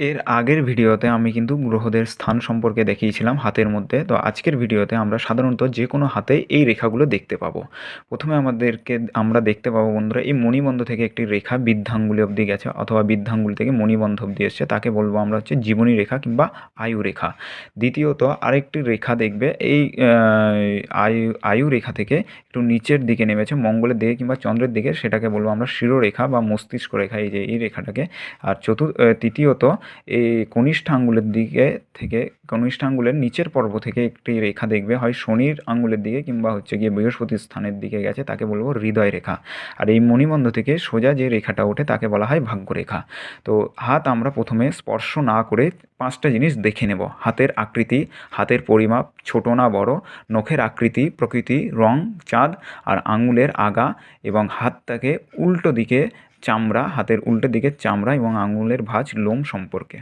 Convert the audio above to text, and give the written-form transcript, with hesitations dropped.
এর আগের ভিডিওতে আমি কিন্তু গ্রহদের স্থান সম্পর্কে দেখিয়েছিলাম হাতের মধ্যে। তো আজকের ভিডিওতে আমরা সাধারণত যে কোনো হাতে এই রেখাগুলো দেখতে পাবো। প্রথমে আমরা দেখতে পাবো বন্ধুরা, এই মণিবন্ধ থেকে একটি রেখা বৃদ্ধাঙ্গুলি অবধি গেছে, অথবা বৃদ্ধাঙ্গুলি থেকে মণিবন্ধ অবধি এসছে, তাকে বলবো আমরা হচ্ছে জীবনী রেখা কিংবা আয়ু রেখা। দ্বিতীয়ত আরেকটি রেখা দেখবে, এই আয়ু রেখা থেকে একটু নিচের দিকে নেমেছে মঙ্গলের দিকে কিংবা চন্দ্রের দিকে, সেটাকে বলবো আমরা শিরোরেখা বা মস্তিষ্ক রেখা, এই যে এই রেখাটাকে। আর তৃতীয়ত এই কনিষ্ঠ আঙ্গুলের দিকে থেকে, কনিষ্ঠ আঙ্গুলের নিচের পর্ব থেকে একটি রেখা দেখবে, হয় শনির আঙ্গুলের দিকে কিংবা হচ্ছে গিয়ে বৃহস্পতির স্থানের দিকে গেছে, তাকে বলবো হৃদয় রেখা। আর এই মণিবন্ধ থেকে সোজা যে রেখাটা ওঠে তাকে বলা হয় ভাগ্যরেখা। তো হাত আমরা প্রথমে স্পর্শ না করে পাঁচটা জিনিস দেখে নেব: হাতের আকৃতি, হাতের পরিমাপ, ছোট না বড়, নখের আকৃতি, প্রকৃতি, রং, চাঁদ, আর আঙুলের আগা, এবং হাতটাকে উল্টো দিকে চামড়া, হাতের উল্টো দিকে চামড়া এবং আঙুলের ভাঁজ লোম সম্পর্কে।